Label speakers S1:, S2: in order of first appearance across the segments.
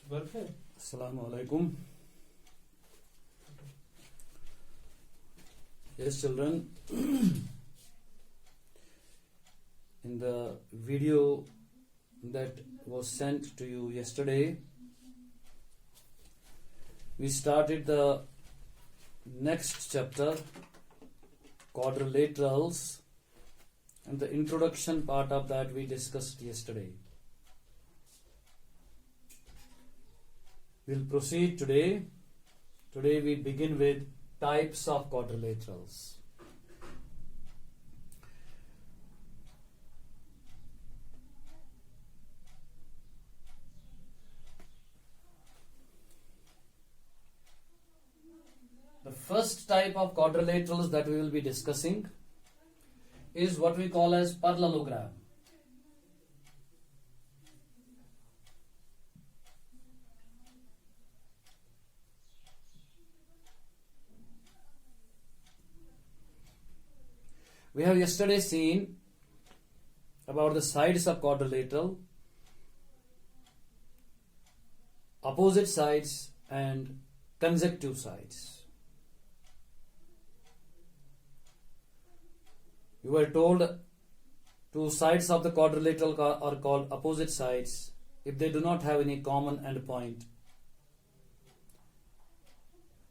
S1: Assalamu alaikum. Yes, children, in the video that was sent to you yesterday, we started the next chapter, quadrilaterals, and the introduction part of that we discussed yesterday. We'll proceed today. Today we begin with types of quadrilaterals. The first type of quadrilaterals that we will be discussing is what we call as parallelogram. We have yesterday seen about the sides of quadrilateral, opposite sides and consecutive sides. We were told two sides of the quadrilateral are called opposite sides if they do not have any common endpoint,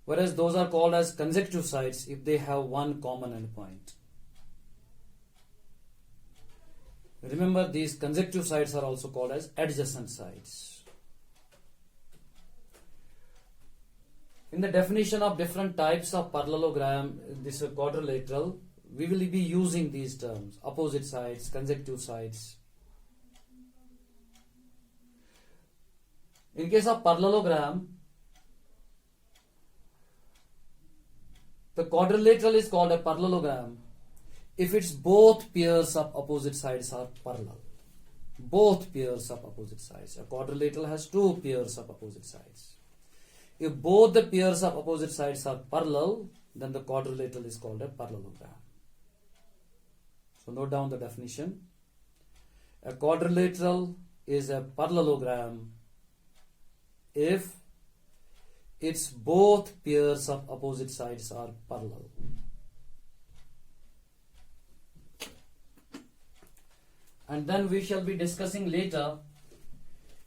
S1: whereas those are called as consecutive sides if they have one common endpoint. Remember, these consecutive sides are also called as adjacent sides. In the definition of different types of parallelogram, this quadrilateral, we will be using these terms: opposite sides, consecutive sides. In case of parallelogram, the quadrilateral is called a parallelogram if its both pairs of opposite sides are parallel. Both pairs of opposite sides. A quadrilateral has two pairs of opposite sides. If both the pairs of opposite sides are parallel, then the quadrilateral is called a parallelogram. So note down the definition. A quadrilateral is a parallelogram if its both pairs of opposite sides are parallel. And then we shall be discussing later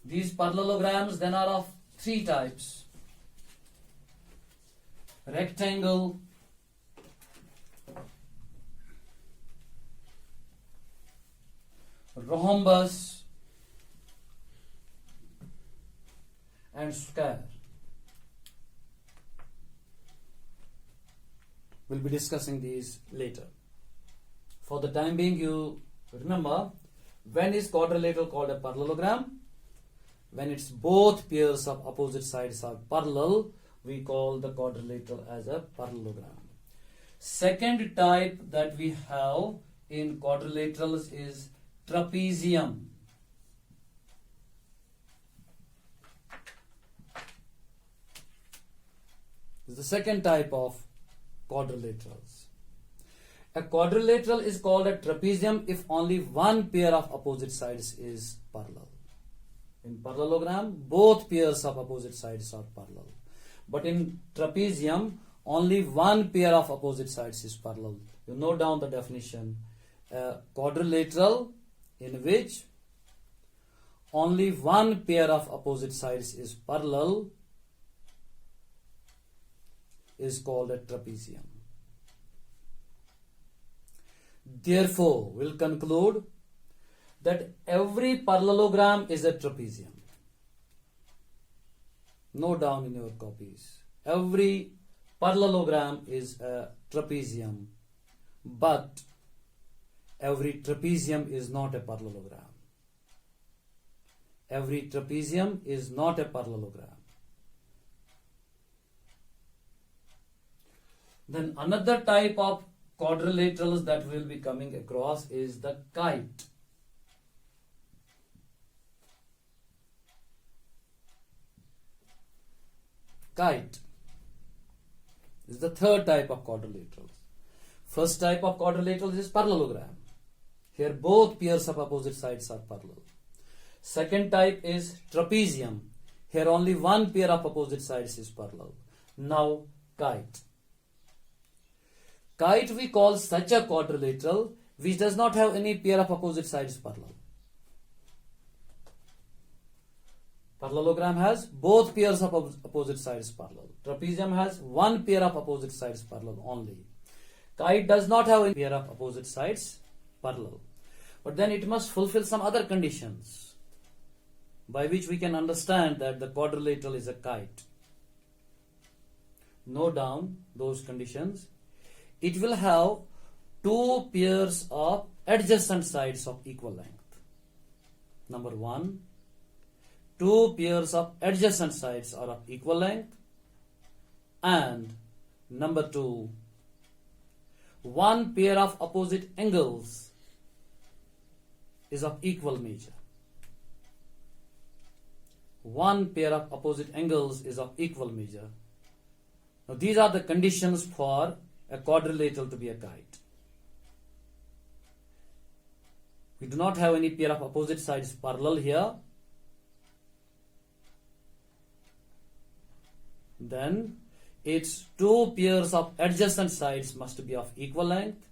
S1: these parallelograms then are of three types: rectangle, rhombus, and square. We'll be discussing these later. For the time being, you remember, when is quadrilateral called a parallelogram? When its both pairs of opposite sides are parallel, we call the quadrilateral as a parallelogram. Second type that we have in quadrilaterals is trapezium. This is the second type of quadrilaterals. A quadrilateral is called a trapezium if only one pair of opposite sides is parallel. In parallelogram, both pairs of opposite sides are parallel. But in trapezium, only one pair of opposite sides is parallel. You note down the definition. A quadrilateral in which only one pair of opposite sides is parallel is called a trapezium. Therefore, we'll conclude that every parallelogram is a trapezium. Note down in your copies. Every parallelogram is a trapezium, but every trapezium is not a parallelogram. Every trapezium is not a parallelogram. Then another type of quadrilaterals that we will be coming across is the kite. Kite is the third type of quadrilaterals. First type of quadrilaterals is parallelogram. Here both pairs of opposite sides are parallel. Second type is trapezium. Here only one pair of opposite sides is parallel. Now kite. Kite we call such a quadrilateral which does not have any pair of opposite sides parallel. Parallelogram has both pairs of opposite sides parallel. Trapezium has one pair of opposite sides parallel only. Kite does not have any pair of opposite sides parallel. But then it must fulfill some other conditions by which we can understand that the quadrilateral is a kite. Note down those conditions. It will have two pairs of adjacent sides of equal length. Number one, two pairs of adjacent sides are of equal length. And number two, one pair of opposite angles is of equal measure. One pair of opposite angles is of equal measure. Now these are the conditions for a quadrilateral to be a kite. We do not have any pair of opposite sides parallel here. Then its two pairs of adjacent sides must be of equal length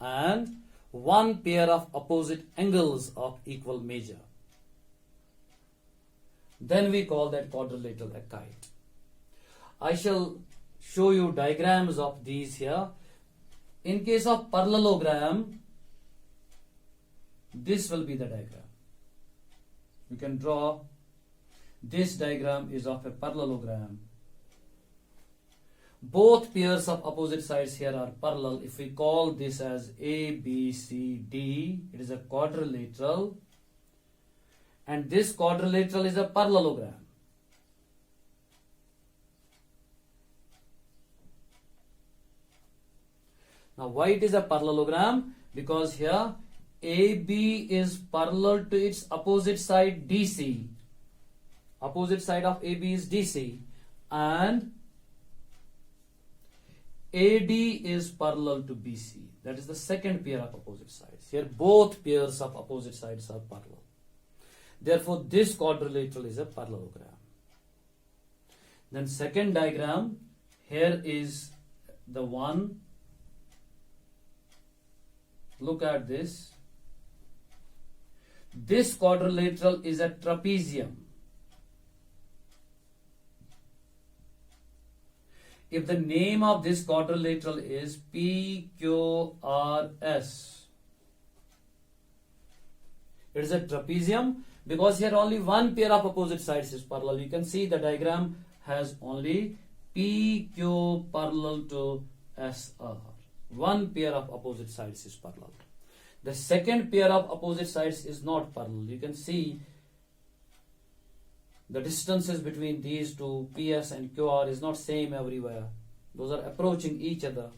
S1: and one pair of opposite angles of equal measure. Then we call that quadrilateral a kite. I shall show you diagrams of these here. In case of parallelogram, this will be the diagram. You can draw. This diagram is of a parallelogram. Both pairs of opposite sides here are parallel. If we call this as A, B, C, D, it is a quadrilateral. And this quadrilateral is a parallelogram. Now why it is a parallelogram? Because here AB is parallel to its opposite side DC. Opposite side of AB is DC and AD is parallel to BC. That is the second pair of opposite sides. Here both pairs of opposite sides are parallel. Therefore this quadrilateral is a parallelogram. Then second diagram, here is the one. Look at this. This quadrilateral is a trapezium. If the name of this quadrilateral is PQRS, it is a trapezium because here only one pair of opposite sides is parallel. You can see the diagram has only PQ parallel to SR. One pair of opposite sides is parallel. The second pair of opposite sides is not parallel. You can see the distances between these two, PS and QR, is not same everywhere. Those are approaching each other.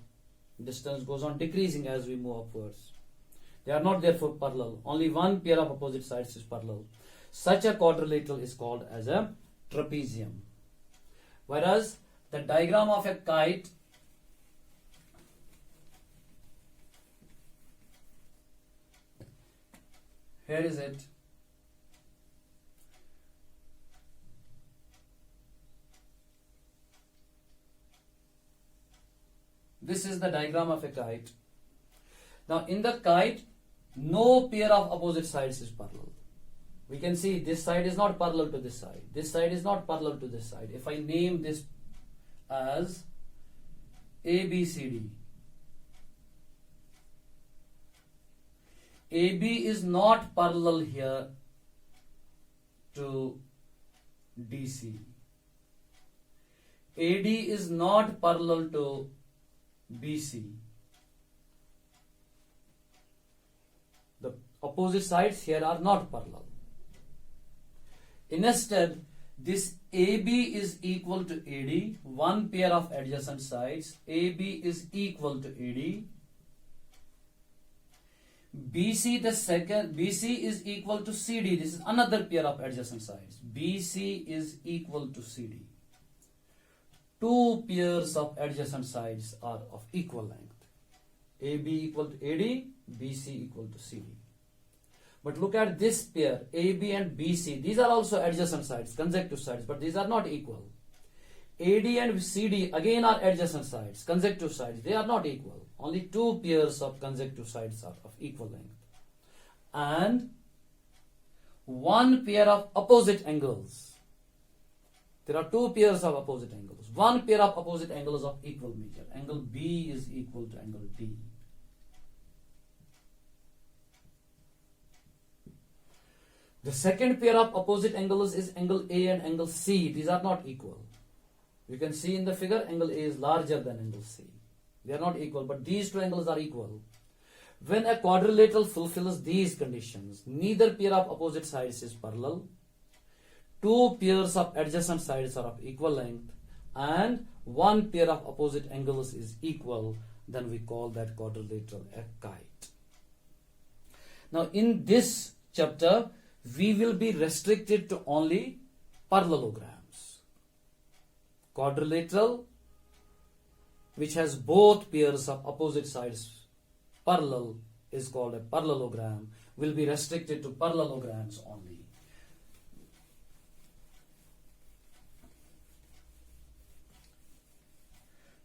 S1: Distance goes on decreasing as we move upwards. They are not therefore parallel. Only one pair of opposite sides is parallel. Such a quadrilateral is called as a trapezium. Whereas the diagram of a kite here is it. This is the diagram of a kite. Now in the kite, no pair of opposite sides is parallel. We can see this side is not parallel to this side. This side is not parallel to this side. If I name this as ABCD, AB is not parallel here to DC. AD is not parallel to BC. The opposite sides here are not parallel. Instead, this AB is equal to AD, one pair of adjacent sides. AB is equal to AD. BC, the second, BC is equal to CD. This is another pair of adjacent sides. BC is equal to CD. Two pairs of adjacent sides are of equal length. AB equal to AD, BC equal to CD. But look at this pair, AB and BC. These are also adjacent sides, consecutive sides, but these are not equal. AD and CD again are adjacent sides, consecutive sides. They are not equal. Only two pairs of consecutive sides are of equal length. And one pair of opposite angles. There are two pairs of opposite angles. One pair of opposite angles of equal measure. Angle B is equal to angle D. The second pair of opposite angles is angle A and angle C. These are not equal. You can see in the figure, angle A is larger than angle C. They are not equal, but these two angles are equal. When a quadrilateral fulfills these conditions, neither pair of opposite sides is parallel, two pairs of adjacent sides are of equal length, and one pair of opposite angles is equal, then we call that quadrilateral a kite. Now in this chapter, we will be restricted to only parallelograms. Quadrilateral, which has both pairs of opposite sides parallel, is called a parallelogram, will be restricted to parallelograms only.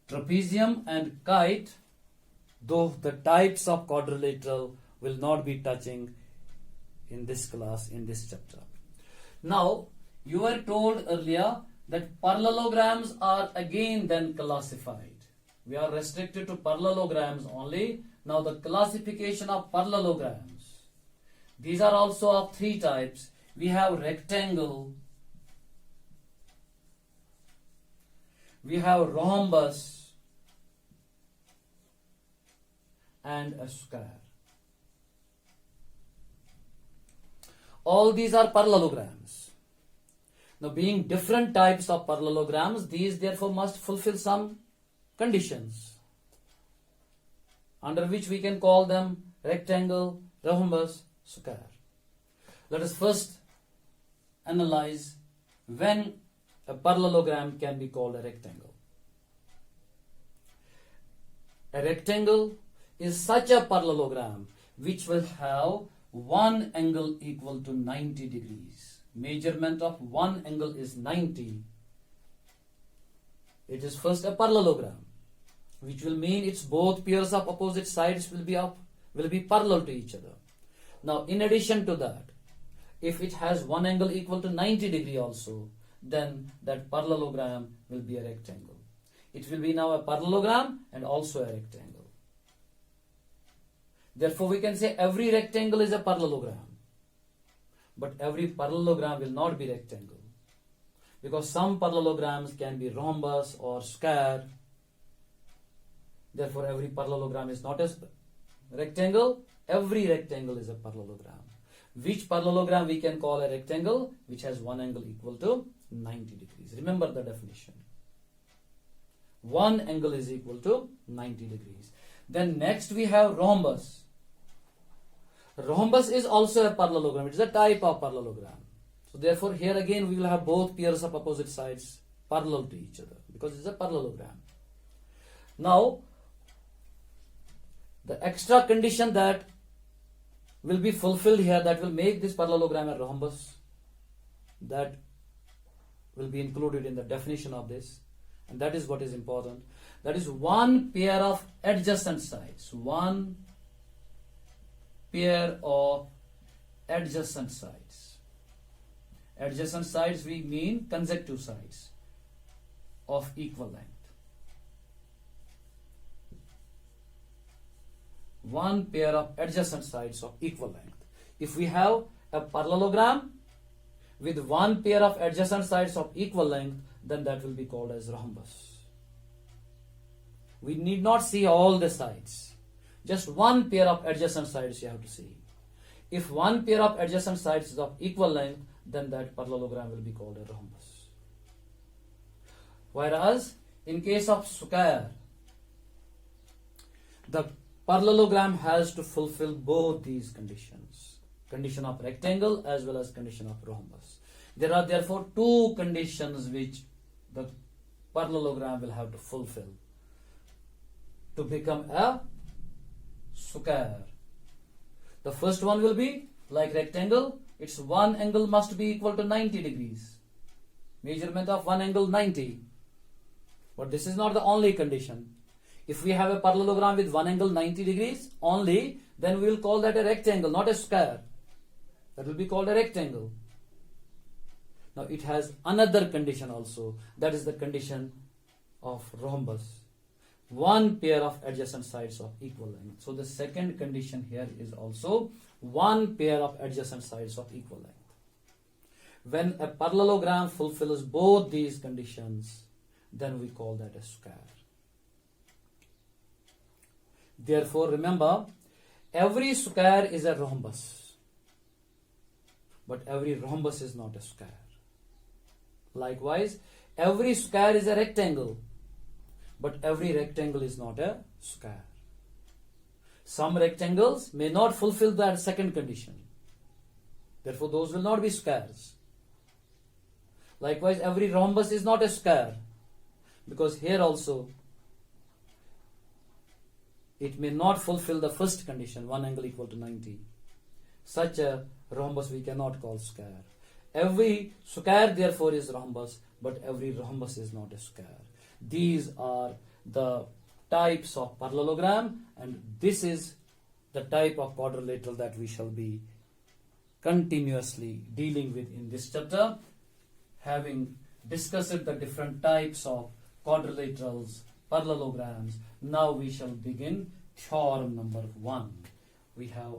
S1: Trapezium and kite, though the types of quadrilateral will not be touching in this class, in this chapter. Now, you were told earlier that parallelograms are again then classified. We are restricted to parallelograms only. Now the classification of parallelograms. These are also of three types. We have rectangle, we have rhombus, and a square. All these are parallelograms. Now being different types of parallelograms, these therefore must fulfill some conditions, under which we can call them rectangle, rhombus, square. Let us first analyze when a parallelogram can be called a rectangle. A rectangle is such a parallelogram which will have one angle equal to 90 degrees. Measurement of one angle is 90. It is first a parallelogram, which will mean its both pairs of opposite sides will be parallel to each other. Now, in addition to that, if it has one angle equal to 90 degree also, then that parallelogram will be a rectangle. It will be now a parallelogram and also a rectangle. Therefore, we can say every rectangle is a parallelogram, but every parallelogram will not be rectangle, because some parallelograms can be rhombus or square. Therefore, every parallelogram is not a rectangle. Every rectangle is a parallelogram. Which parallelogram we can call a rectangle? Which has one angle equal to 90 degrees. Remember the definition. One angle is equal to 90 degrees. Then next we have rhombus. Rhombus is also a parallelogram. It is a type of parallelogram. So therefore here again we will have both pairs of opposite sides parallel to each other, because it is a parallelogram. Now, the extra condition that will be fulfilled here, that will make this parallelogram a rhombus, that will be included in the definition of this, and that is what is important. That is one pair of adjacent sides. One pair of adjacent sides. Adjacent sides we mean consecutive sides of equal length. One pair of adjacent sides of equal length. If we have a parallelogram with one pair of adjacent sides of equal length, then that will be called as rhombus. We need not see all the sides. Just one pair of adjacent sides you have to see. If one pair of adjacent sides is of equal length, then that parallelogram will be called a rhombus. Whereas, in case of square, the parallelogram has to fulfill both these conditions. Condition of rectangle as well as condition of rhombus. There are therefore two conditions which the parallelogram will have to fulfill to become a square. The first one will be Like rectangle, its one angle must be equal to 90 degrees. Measurement of one angle 90. But this is not the only condition. If we have a parallelogram with one angle 90 degrees only, then we will call that a rectangle, not a square. That will be called a rectangle. Now it has another condition also. That is the condition of rhombus. One pair of adjacent sides of equal length. So the second condition here is also one pair of adjacent sides of equal length. When a parallelogram fulfills both these conditions, then we call that a square. Therefore, remember, every square is a rhombus, but every rhombus is not a square. Likewise, every square is a rectangle, but every rectangle is not a square. Some rectangles may not fulfill that second condition. Therefore, those will not be squares. Likewise, every rhombus is not a square, because here also it may not fulfill the first condition, one angle equal to 90. Such a rhombus we cannot call square. Every square therefore is rhombus, but every rhombus is not a square. These are the types of parallelogram, and this is the type of quadrilateral that we shall be continuously dealing with in this chapter. Having discussed the different types of quadrilaterals, parallelograms, now we shall begin theorem number 1. We have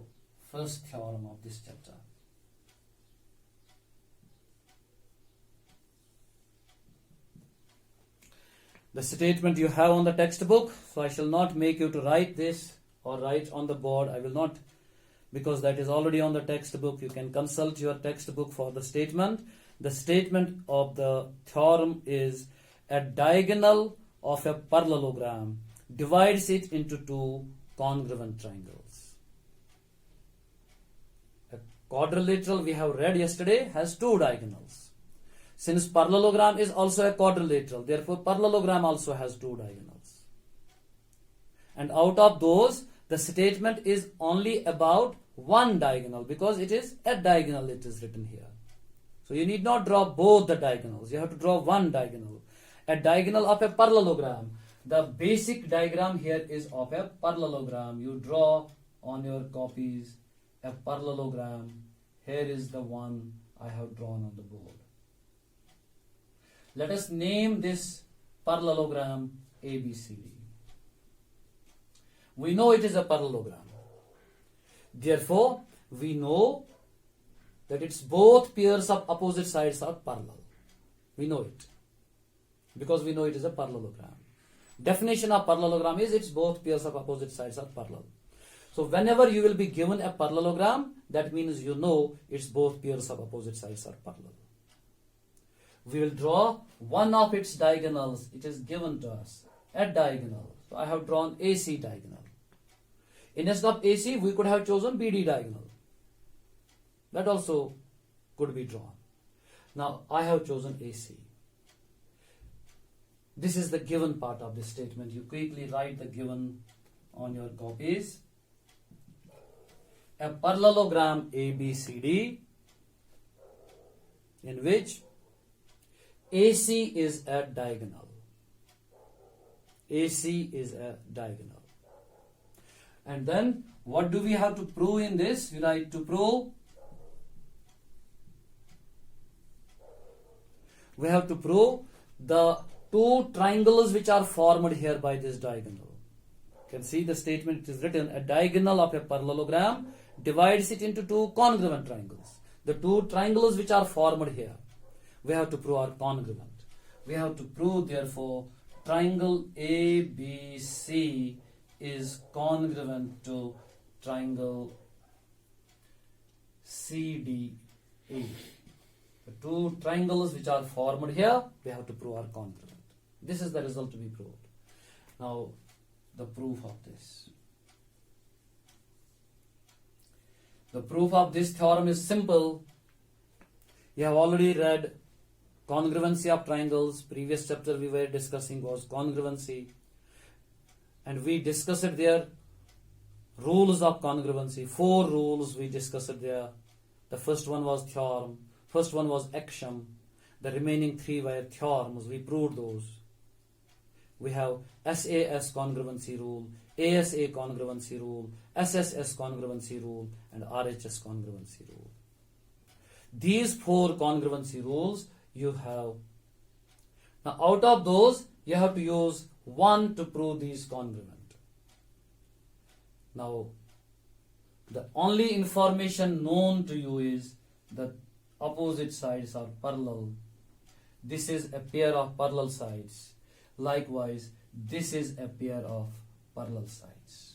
S1: first theorem of this chapter. The statement you have on the textbook, so I shall not make you to write this or write on the board. I will not, because that is already on the textbook. You can consult your textbook for the statement. The statement of the theorem is: a diagonal of a parallelogram divides it into two congruent triangles. A quadrilateral, we have read yesterday, has two diagonals. Since parallelogram is also a quadrilateral, therefore parallelogram also has two diagonals. And out of those, the statement is only about one diagonal, because it is a diagonal, it is written here. So you need not draw both the diagonals. You have to draw one diagonal. A diagonal of a parallelogram. The basic diagram here is of a parallelogram. You draw on your copies a parallelogram. Here is the one I have drawn on the board. Let us name this parallelogram ABCD. We know it is a parallelogram. Therefore, we know that its both pairs of opposite sides are parallel. We know it, because we know it is a parallelogram. Definition of parallelogram is its both pairs of opposite sides are parallel. So whenever you will be given a parallelogram, that means you know its both pairs of opposite sides are parallel. We will draw one of its diagonals. It is given to us, a diagonal. So I have drawn AC diagonal. Instead of AC, we could have chosen BD diagonal. That also could be drawn. Now I have chosen AC. This is the given part of this statement. You quickly write the given on your copies. A parallelogram ABCD in which AC is a diagonal. AC is a diagonal. And then what do we have to prove in this? We write to prove. We have to prove the two triangles which are formed here by this diagonal. You can see the statement, it is written: a diagonal of a parallelogram divides it into two congruent triangles. The two triangles which are formed here, we have to prove are congruent. We have to prove, therefore, triangle ABC is congruent to triangle CDE. The two triangles which are formed here, we have to prove are congruent. This is the result to be proved. Now, the proof of this. The proof of this theorem is simple. You have already read congruency of triangles. Previous chapter we were discussing was congruency. And we discussed there rules of congruency. 4 rules we discussed there. The first one was theorem, first one was axiom, the remaining three were theorems. We proved those. We have SAS congruency rule, ASA congruency rule, SSS congruency rule, and RHS congruency rule. These four congruency rules you have. Now out of those, you have to use one to prove these congruent. Now, the only information known to you is that opposite sides are parallel. This is a pair of parallel sides. Likewise, this is a pair of parallel sides.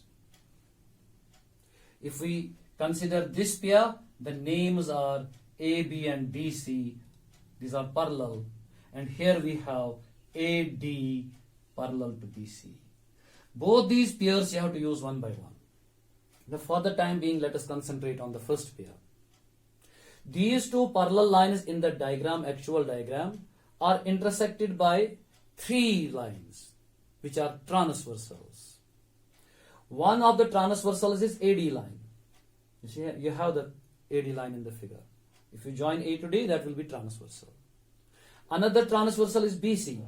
S1: If we consider this pair, the names are AB and DC. These are parallel. And here we have AD parallel to BC. Both these pairs you have to use one by one. Now for the time being, let us concentrate on the first pair. These two parallel lines in the diagram, actual diagram, are intersected by three lines which are transversals. One of the transversals is AD line. You see, you have the AD line in the figure. If you join A to D, that will be transversal. Another transversal is BC.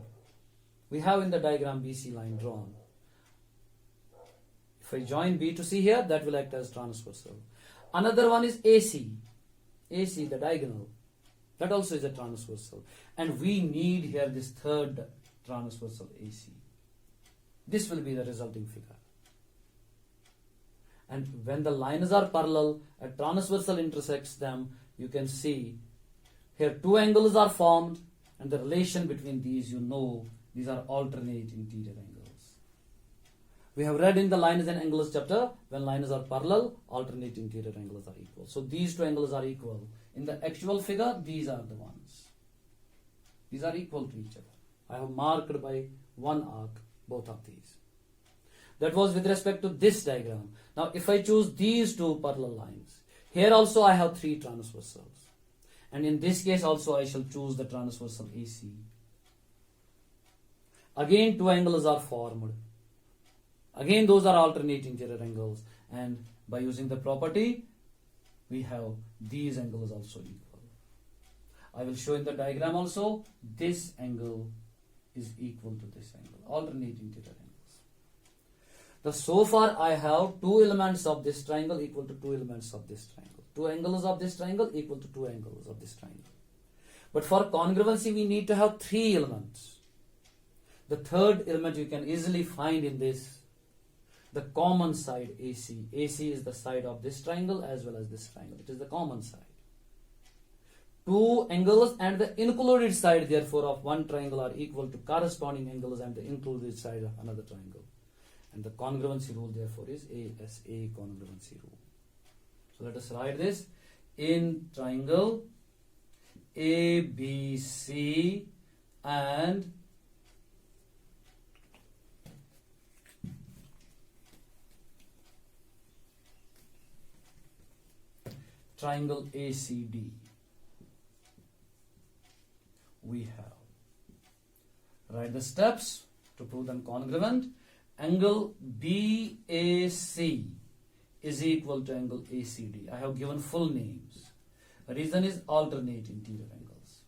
S1: We have in the diagram BC line drawn. If I join B to C here, that will act as transversal. Another one is AC. AC, the diagonal. That also is a transversal. And we need here this third transversal AC. This will be the resulting figure. And when the lines are parallel, a transversal intersects them, you can see here two angles are formed, and the relation between these, you know, these are alternate interior angles. We have read in the lines and angles chapter, when lines are parallel, alternate interior angles are equal. So these two angles are equal. In the actual figure, these are the ones. These are equal to each other. I have marked by one arc both of these. That was with respect to this diagram. Now if I choose these two parallel lines, here also I have three transversals. And in this case also I shall choose the transversal AC. Again two angles are formed. Again those are alternate interior angles, and by using the property we have these angles also equal. I will show in the diagram also, this angle is equal to this angle, alternate interior angles. Thus so far I have two elements of this triangle equal to two elements of this triangle. Two angles of this triangle equal to two angles of this triangle. But for congruency we need to have three elements. The third element you can easily find in this, the common side AC. AC is the side of this triangle as well as this triangle. It is the common side. Two angles and the included side therefore of one triangle are equal to corresponding angles and the included side of another triangle. And the congruency rule therefore is ASA congruency rule. So let us write this. In triangle ABC and triangle ACD, we have, write the steps to prove them congruent. Angle BAC is equal to angle ACD. I have given full names. The reason is alternate interior angles.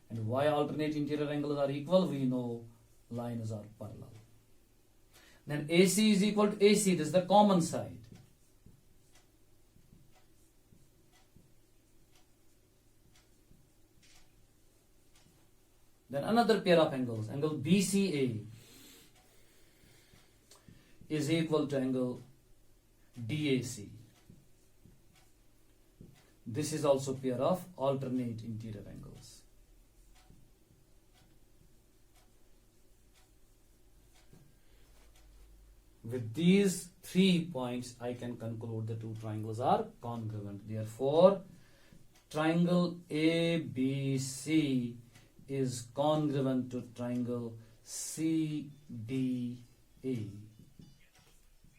S1: And why alternate interior angles are equal? We know lines are parallel. Then AC is equal to AC. This is the common side. Then another pair of angles, angle BCA is equal to angle DAC. This is also pair of alternate interior angles. With these 3 points, I can conclude the two triangles are congruent. Therefore, triangle ABC is congruent to triangle CDA.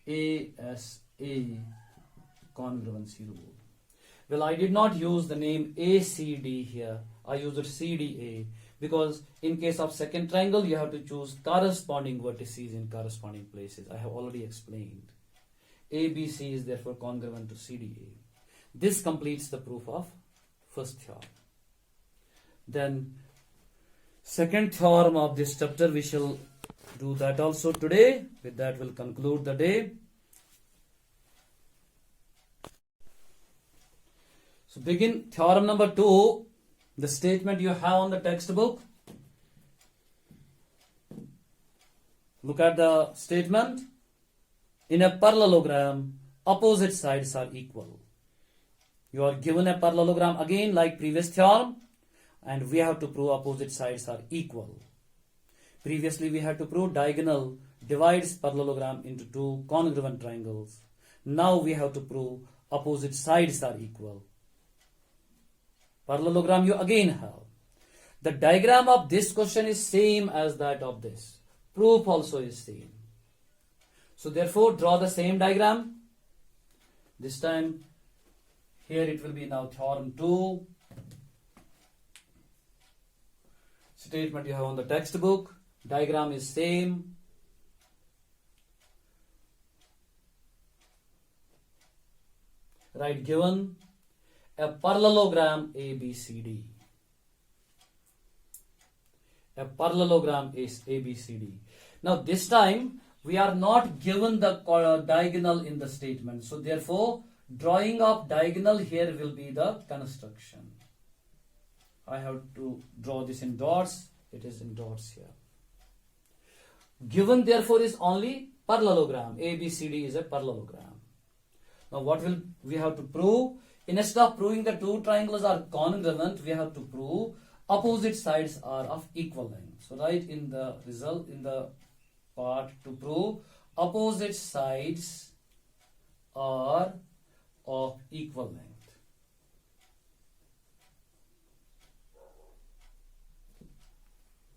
S1: ASA congruency rule. Well, I did not use the name ACD here. I used CDA because in case of second triangle, you have to choose corresponding vertices in corresponding places. I have already explained. ABC is therefore congruent to CDA. This completes the proof of first theorem. Then second theorem of this chapter, we shall do that also today. With that we'll conclude the day. So begin theorem number 2, the statement you have on the textbook. Look at the statement. In a parallelogram, opposite sides are equal. You are given a parallelogram again like previous theorem, and we have to prove opposite sides are equal. Previously we had to prove diagonal divides parallelogram into two congruent triangles. Now we have to prove opposite sides are equal. Parallelogram you again have. The diagram of this question is same as that of this. Proof also is same. So therefore draw the same diagram. This time here it will be now theorem 2. Statement you have on the textbook. Diagram is same. Right, given a parallelogram ABCD. A parallelogram is ABCD. Now this time we are not given the diagonal in the statement. So therefore drawing of diagonal here will be the construction. I have to draw this in dots. It is in dots here. Given therefore is only parallelogram. ABCD is a parallelogram. Now what will we have to prove? Instead of proving the two triangles are congruent, we have to prove opposite sides are of equal length. So write in the result, in the part, to prove opposite sides are of equal length.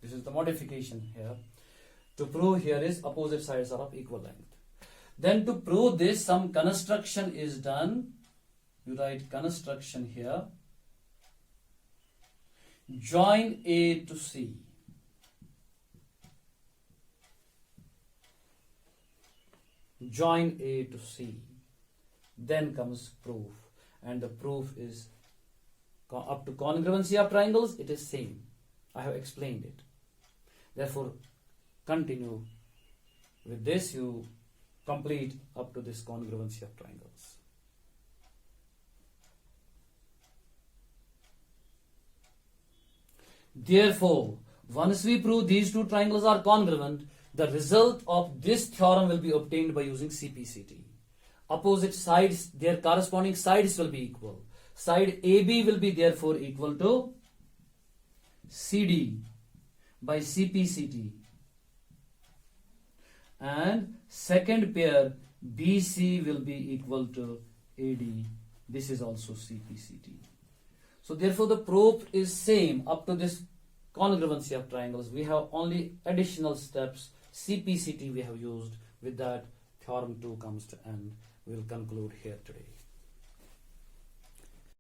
S1: This is the modification here. To prove here is opposite sides are of equal length. Then to prove this, some construction is done. You write construction here. Join A to C. Join A to C. Then comes proof. And the proof is up to congruency of triangles, it is same. I have explained it. Therefore, continue with this. You complete up to this congruency of triangles. Therefore, once we prove these two triangles are congruent, the result of this theorem will be obtained by using CPCT. Opposite sides, their corresponding sides will be equal. Side AB will be therefore equal to CD by CPCT. And second pair BC will be equal to AD. This is also CPCT. So therefore the proof is same up to this congruency of triangles. We have only additional steps. CPCT we have used. With that, theorem 2 comes to end. We will conclude here today.